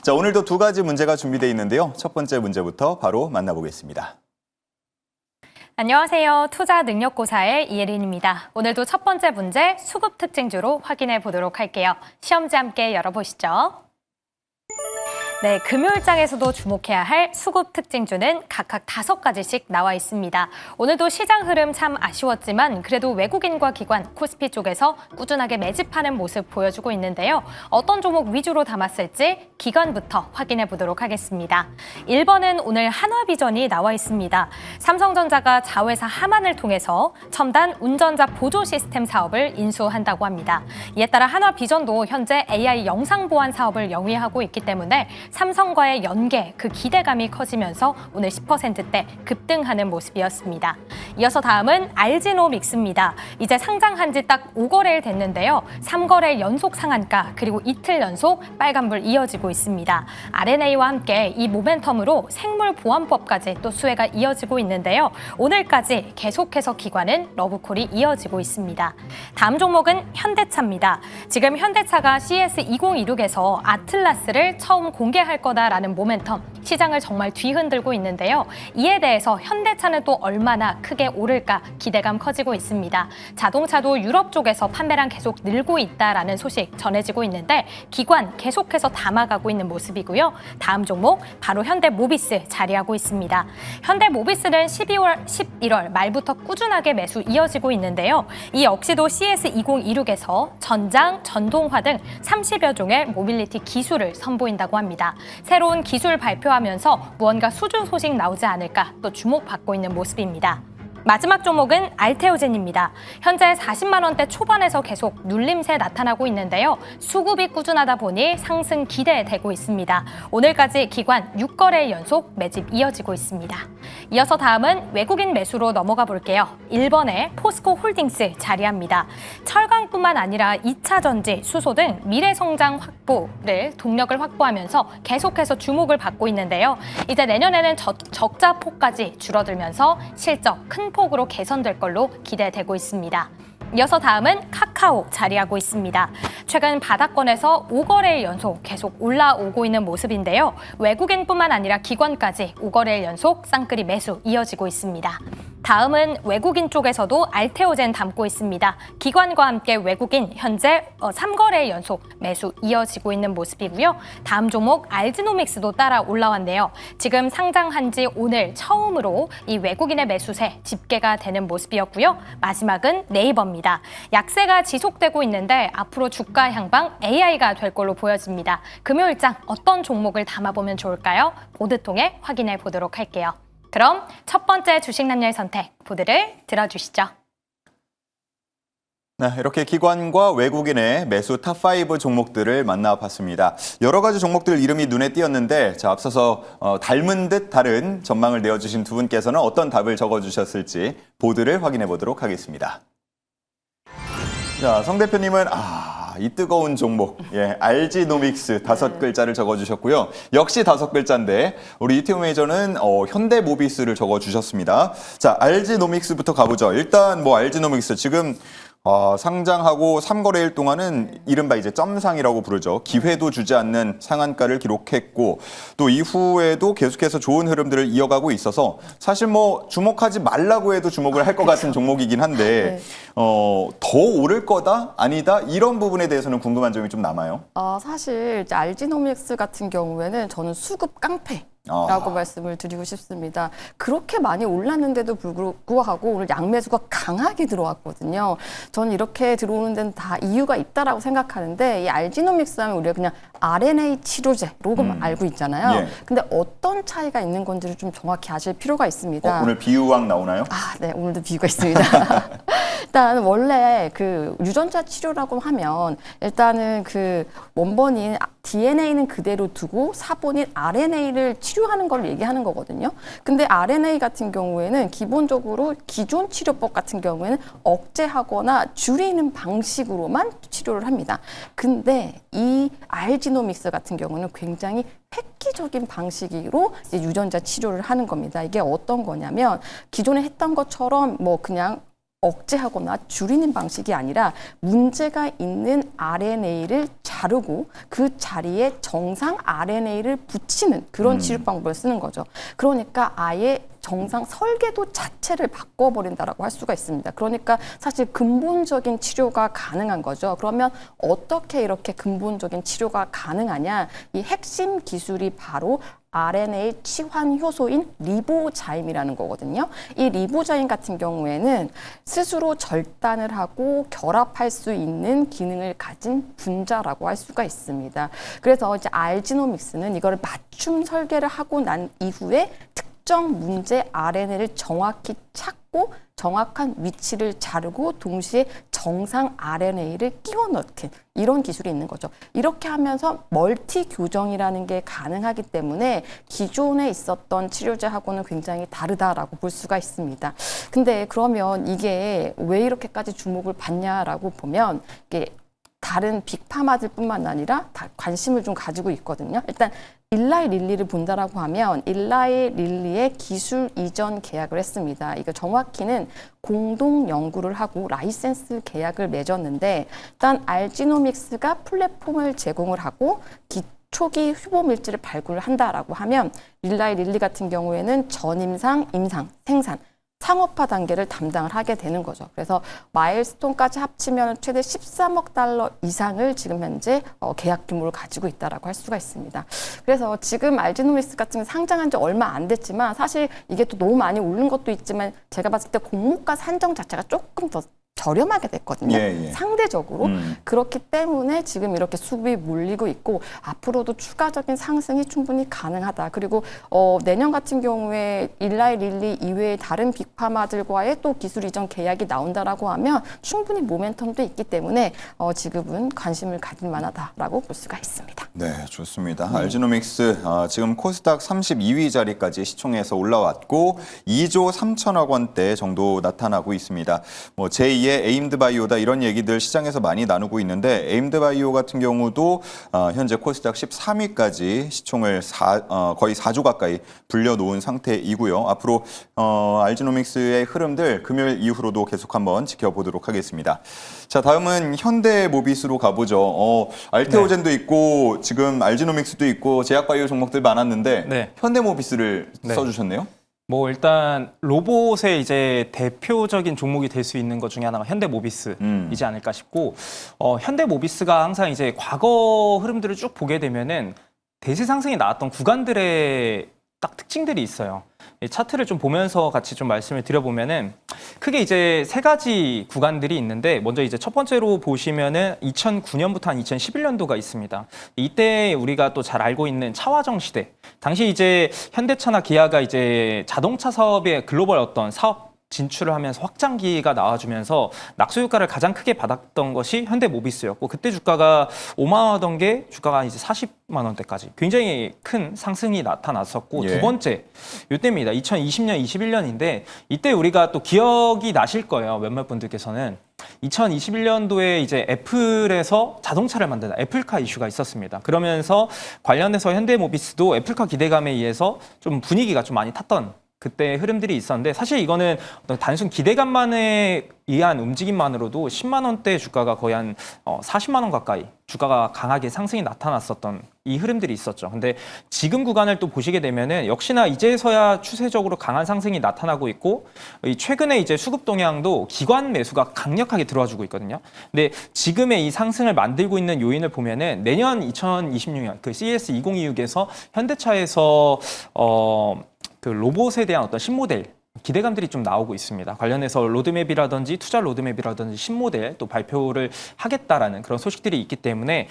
자, 오늘도 두 가지 문제가 준비되어 있는데요. 첫 번째 문제부터 바로 만나보겠습니다. 안녕하세요. 투자능력고사의 이예린입니다. 오늘도 첫 번째 문제 수급 특징주로 확인해 보도록 할게요. 시험지 함께 열어보시죠. 네, 금요일장에서도 주목해야 할 수급 특징주는 각각 5가지씩 나와 있습니다. 오늘도 시장 흐름 참 아쉬웠지만 그래도 외국인과 기관, 코스피 쪽에서 꾸준하게 매집하는 모습 보여주고 있는데요. 어떤 종목 위주로 담았을지 기관부터 확인해 보도록 하겠습니다. 1번은 오늘 한화비전이 나와 있습니다. 삼성전자가 자회사 하만을 통해서 첨단 운전자 보조 시스템 사업을 인수한다고 합니다. 이에 따라 한화비전도 현재 AI 영상 보안 사업을 영위하고 있기 때문에 삼성과의 연계, 그 기대감이 커지면서 오늘 10%대 급등하는 모습이었습니다. 이어서 다음은 알지노믹스입니다. 이제 상장한 지 딱 5거래일 됐는데요. 3거래일 연속 상한가, 그리고 이틀 연속 빨간불 이어지고 있습니다. RNA와 함께 이 모멘텀으로 생물보안법까지 또 수혜가 이어지고 있는데요. 오늘까지 계속해서 기관은 러브콜이 이어지고 있습니다. 다음 종목은 현대차입니다. 지금 현대차가 CES 2026에서 아틀라스를 처음 공개할 거다라는 모멘텀, 시장을 정말 뒤흔들고 있는데요. 이에 대해서 현대차는 또 얼마나 크게 오를까 기대감 커지고 있습니다. 자동차도 유럽 쪽에서 판매량 계속 늘고 있다라는 소식 전해지고 있는데 기관 계속해서 담아가고 있는 모습이고요. 다음 종목 바로 현대모비스 자리하고 있습니다. 현대모비스는 11월 말부터 꾸준하게 매수 이어지고 있는데요. 이 역시도 CES 2026에서 전장, 전동화 등 30여 종의 모빌리티 기술을 선보인다고 합니다. 새로운 기술 발표하면서 무언가 수주 소식 나오지 않을까 또 주목받고 있는 모습입니다. 마지막 종목은 알테오젠입니다. 현재 40만 원대 초반에서 계속 눌림세 나타나고 있는데요. 수급이 꾸준하다 보니 상승 기대되고 있습니다. 오늘까지 기관 6거래일 연속 매집 이어지고 있습니다. 이어서 다음은 외국인 매수로 넘어가 볼게요. 1번에 포스코 홀딩스 자리합니다. 철강뿐만 아니라 2차 전지, 수소 등 미래 성장 확보를 동력을 확보하면서 계속해서 주목을 받고 있는데요. 이제 내년에는 적자폭까지 줄어들면서 실적 큰 폭으로 개선될 걸로 기대되고 있습니다. 이어서 다음은 카카오 자리하고 있습니다. 최근 바닥권에서 5거래일 연속 계속 올라오고 있는 모습인데요. 외국인뿐만 아니라 기관까지 5거래일 연속 쌍끌이 매수 이어지고 있습니다. 다음은 외국인 쪽에서도 알테오젠 담고 있습니다. 기관과 함께 외국인 현재 3거래일 연속 매수 이어지고 있는 모습이고요. 다음 종목 알지노믹스도 따라 올라왔네요. 지금 상장한 지 오늘 처음으로 이 외국인의 매수세 집계가 되는 모습이었고요. 마지막은 네이버입니다. 약세가 지속되고 있는데 앞으로 주가 향방 AI가 될 걸로 보여집니다. 금요일장 어떤 종목을 담아보면 좋을까요? 보드 통해 확인해 보도록 할게요. 그럼 첫 번째 주식 남녀의 선택, 보드를 들어주시죠. 네, 이렇게 기관과 외국인의 매수 탑5 종목들을 만나봤습니다. 여러 가지 종목들 이름이 눈에 띄었는데 자, 앞서서 닮은 듯 다른 전망을 내어주신 두 분께서는 어떤 답을 적어주셨을지 보드를 확인해 보도록 하겠습니다. 자, 성 대표님은 이 뜨거운 종목, 알지노믹스 5글자를 적어주셨고요. 역시 5글자인데 우리 이태호 매니저는 현대모비스를 적어주셨습니다. 자, 알지노믹스부터 가보죠. 일단 알지노믹스 지금 상장하고 3거래일 동안은 이른바 이제 점상이라고 부르죠. 기회도 주지 않는 상한가를 기록했고 또 이후에도 계속해서 좋은 흐름들을 이어가고 있어서 사실 주목하지 말라고 해도 주목을 할 것 같은 종목이긴 한데 더 오를 거다? 아니다? 이런 부분에 대해서는 궁금한 점이 좀 남아요. 사실 이제 알지노믹스 같은 경우에는 저는 수급 깡패. 라고 말씀을 드리고 싶습니다. 그렇게 많이 올랐는데도 불구하고 오늘 양매수가 강하게 들어왔거든요. 저는 이렇게 들어오는 데는 다 이유가 있다라고 생각하는데 이 알지노믹스 하면 우리가 그냥 RNA 치료제로만 알고 있잖아요. 예. 근데 어떤 차이가 있는 건지를 좀 정확히 아실 필요가 있습니다. 오늘 비유왕 나오나요? 네, 오늘도 비유가 있습니다. 일단 원래 그 유전자 치료라고 하면 일단은 그 원본인 DNA는 그대로 두고 사본인 RNA를 치료하는 걸 얘기하는 거거든요. 근데 RNA 같은 경우에는 기본적으로 기존 치료법 같은 경우에는 억제하거나 줄이는 방식으로만 치료를 합니다. 근데 이 알지노믹스 같은 경우는 굉장히 획기적인 방식으로 이제 유전자 치료를 하는 겁니다. 이게 어떤 거냐면 기존에 했던 것처럼 그냥 억제하거나 줄이는 방식이 아니라 문제가 있는 RNA를 자르고 그 자리에 정상 RNA를 붙이는 그런 치료 방법을 쓰는 거죠. 그러니까 아예 정상 설계도 자체를 바꿔버린다라고 할 수가 있습니다. 그러니까 사실 근본적인 치료가 가능한 거죠. 그러면 어떻게 이렇게 근본적인 치료가 가능하냐? 이 핵심 기술이 바로 RNA 치환 효소인 리보자임이라는 거거든요. 이 리보자임 같은 경우에는 스스로 절단을 하고 결합할 수 있는 기능을 가진 분자라고 할 수가 있습니다. 그래서 이제 알지노믹스는 이거를 맞춤 설계를 하고 난 이후에 특정 문제 RNA를 정확히 찾고 정확한 위치를 자르고 동시에 정상 RNA를 끼워 넣는 이런 기술이 있는 거죠. 이렇게 하면서 멀티 교정이라는 게 가능하기 때문에 기존에 있었던 치료제하고는 굉장히 다르다라고 볼 수가 있습니다. 근데 그러면 이게 왜 이렇게까지 주목을 받냐라고 보면 이게 다른 빅파마들뿐만 아니라 다 관심을 좀 가지고 있거든요. 일단 일라이 릴리를 본다라고 하면 일라이 릴리의 기술 이전 계약을 했습니다. 이거 정확히는 공동 연구를 하고 라이센스 계약을 맺었는데 일단 알지노믹스가 플랫폼을 제공을 하고 초기 휴보 물질을 발굴을 한다라고 하면 일라이 릴리 같은 경우에는 전임상, 임상, 생산 상업화 단계를 담당을 하게 되는 거죠. 그래서 마일스톤까지 합치면 최대 13억 달러 이상을 지금 현재 계약 규모를 가지고 있다라고 할 수가 있습니다. 그래서 지금 알지노믹스 같은 게 상장한 지 얼마 안 됐지만 사실 이게 또 너무 많이 오른 것도 있지만 제가 봤을 때 공모가 산정 자체가 조금 더 저렴하게 됐거든요. 예. 상대적으로. 그렇기 때문에 지금 이렇게 수급이 몰리고 있고 앞으로도 추가적인 상승이 충분히 가능하다. 그리고 내년 같은 경우에 일라이 릴리 이외의 다른 빅파마들과의 또 기술 이전 계약이 나온다라고 하면 충분히 모멘텀도 있기 때문에 지금은 관심을 가질 만하다라고 볼 수가 있습니다. 네, 좋습니다. 알지노믹스 지금 코스닥 32위 자리까지 시총에서 올라왔고 2조 3천억 원대 정도 나타나고 있습니다. 뭐 제2의 에임드바이오다 이런 얘기들 시장에서 많이 나누고 있는데 에임드바이오 같은 경우도 현재 코스닥 13위까지 시총을 거의 4조 가까이 불려놓은 상태이고요. 앞으로 알지노믹스의 흐름들 금요일 이후로도 계속 한번 지켜보도록 하겠습니다. 자, 다음은 현대모비스로 가보죠. 알테오젠도 있고 지금 알지노믹스도 있고 제약바이오 종목들 많았는데 네. 현대모비스를 써주셨네요. 일단 로봇의 이제 대표적인 종목이 될 수 있는 것 중에 하나가 현대모비스이지 않을까 싶고, 현대모비스가 항상 이제 과거 흐름들을 쭉 보게 되면은 대세 상승이 나왔던 구간들의 딱 특징들이 있어요. 이 차트를 좀 보면서 같이 좀 말씀을 드려보면은 크게 이제 세 가지 구간들이 있는데 먼저 이제 첫 번째로 보시면은 2009년부터 한 2011년도가 있습니다. 이때 우리가 또 잘 알고 있는 차화정 시대. 당시 이제 현대차나 기아가 이제 자동차 사업의 글로벌 어떤 사업 진출을 하면서 확장기가 나와주면서 낙수 효과를 가장 크게 받았던 것이 현대모비스였고 그때 주가가 5만 원 하던 게 주가가 이제 40만 원대까지 굉장히 큰 상승이 나타났었고 예. 두 번째 이때입니다. 2020년, 21년인데 이때 우리가 또 기억이 나실 거예요. 몇몇 분들께서는 2021년도에 이제 애플에서 자동차를 만드는 애플카 이슈가 있었습니다. 그러면서 관련해서 현대모비스도 애플카 기대감에 의해서 좀 분위기가 좀 많이 탔던 그때 흐름들이 있었는데 사실 이거는 어떤 단순 기대감만에 의한 움직임만으로도 10만 원대 주가가 거의 한 40만 원 가까이 주가가 강하게 상승이 나타났었던 이 흐름들이 있었죠. 근데 지금 구간을 또 보시게 되면은 역시나 이제서야 추세적으로 강한 상승이 나타나고 있고 최근에 이제 수급 동향도 기관 매수가 강력하게 들어와주고 있거든요. 근데 지금의 이 상승을 만들고 있는 요인을 보면은 내년 2026년 그 CES 2026에서 현대차에서 그 로봇에 대한 어떤 신모델 기대감들이 좀 나오고 있습니다. 관련해서 로드맵이라든지 투자 로드맵이라든지 신모델 또 발표를 하겠다라는 그런 소식들이 있기 때문에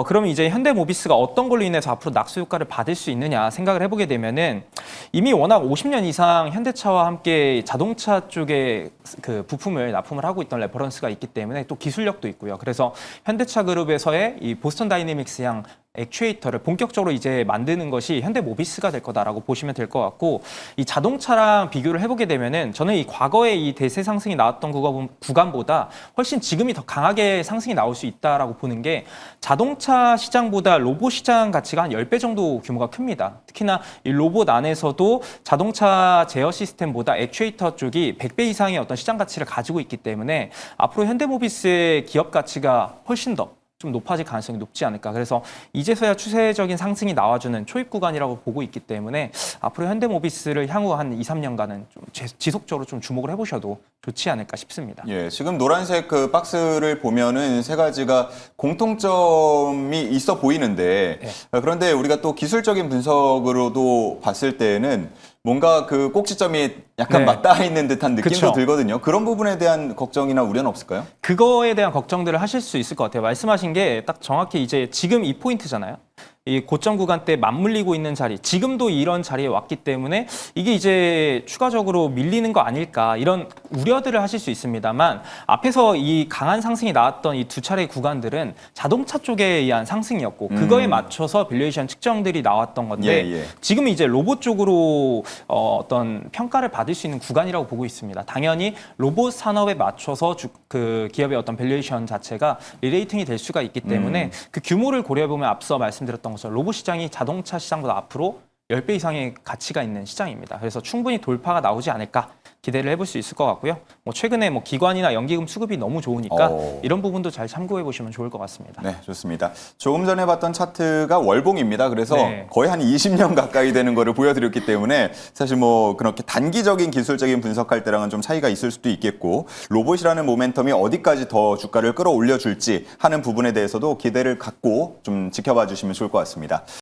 그러면 이제 현대모비스가 어떤 걸로 인해서 앞으로 낙수 효과를 받을 수 있느냐 생각을 해보게 되면은 이미 워낙 50년 이상 현대차와 함께 자동차 쪽에 그 부품을 납품을 하고 있던 레퍼런스가 있기 때문에 또 기술력도 있고요. 그래서 현대차 그룹에서의 이 보스턴 다이내믹스 양 액추에이터를 본격적으로 이제 만드는 것이 현대모비스가 될 거다라고 보시면 될 것 같고, 이 자동차랑 비교를 해보게 되면은 저는 이 과거에 이 대세 상승이 나왔던 구간보다 훨씬 지금이 더 강하게 상승이 나올 수 있다라고 보는 게, 자동차 시장보다 로봇 시장 가치가 한 10배 정도 규모가 큽니다. 특히나 이 로봇 안에서도 자동차 제어 시스템보다 액추에이터 쪽이 100배 이상의 어떤 시장 가치를 가지고 있기 때문에 앞으로 현대모비스의 기업 가치가 훨씬 더 좀 높아질 가능성이 높지 않을까. 그래서 이제서야 추세적인 상승이 나와주는 초입 구간이라고 보고 있기 때문에 앞으로 현대모비스를 향후 한 2, 3년간은 좀 지속적으로 좀 주목을 해보셔도 좋지 않을까 싶습니다. 예, 지금 노란색 그 박스를 보면은 세 가지가 공통점이 있어 보이는데, 그런데 우리가 또 기술적인 분석으로도 봤을 때는 뭔가 그 꼭지점이 약간 네. 맞닿아 있는 듯한 느낌도 그쵸. 들거든요. 그런 부분에 대한 걱정이나 우려는 없을까요? 그거에 대한 걱정들을 하실 수 있을 것 같아요. 말씀하신 게 딱 정확히 이제 지금 이 포인트잖아요. 이 고점 구간 때 맞물리고 있는 자리, 지금도 이런 자리에 왔기 때문에 이게 이제 추가적으로 밀리는 거 아닐까, 이런 우려들을 하실 수 있습니다만, 앞에서 이 강한 상승이 나왔던 이 두 차례 구간들은 자동차 쪽에 의한 상승이었고, 그거에 맞춰서 밸류에이션 측정들이 나왔던 건데, 예, 예. 지금 이제 로봇 쪽으로 어떤 평가를 받을 수 있는 구간이라고 보고 있습니다. 당연히 로봇 산업에 맞춰서 그 기업의 어떤 밸류에이션 자체가 리레이팅이 될 수가 있기 때문에 그 규모를 고려해보면 앞서 말씀드렸던 것처럼 로봇 시장이 자동차 시장보다 앞으로 10배 이상의 가치가 있는 시장입니다. 그래서 충분히 돌파가 나오지 않을까 기대를 해볼 수 있을 것 같고요. 뭐 최근에 뭐 기관이나 연기금 수급이 너무 좋으니까 이런 부분도 잘 참고해 보시면 좋을 것 같습니다. 네, 좋습니다. 조금 전에 봤던 차트가 월봉입니다. 그래서 네. 거의 한 20년 가까이 되는 거를 보여드렸기 때문에 사실 뭐 그렇게 단기적인 기술적인 분석할 때랑은 좀 차이가 있을 수도 있겠고, 로봇이라는 모멘텀이 어디까지 더 주가를 끌어올려 줄지 하는 부분에 대해서도 기대를 갖고 좀 지켜봐 주시면 좋을 것 같습니다.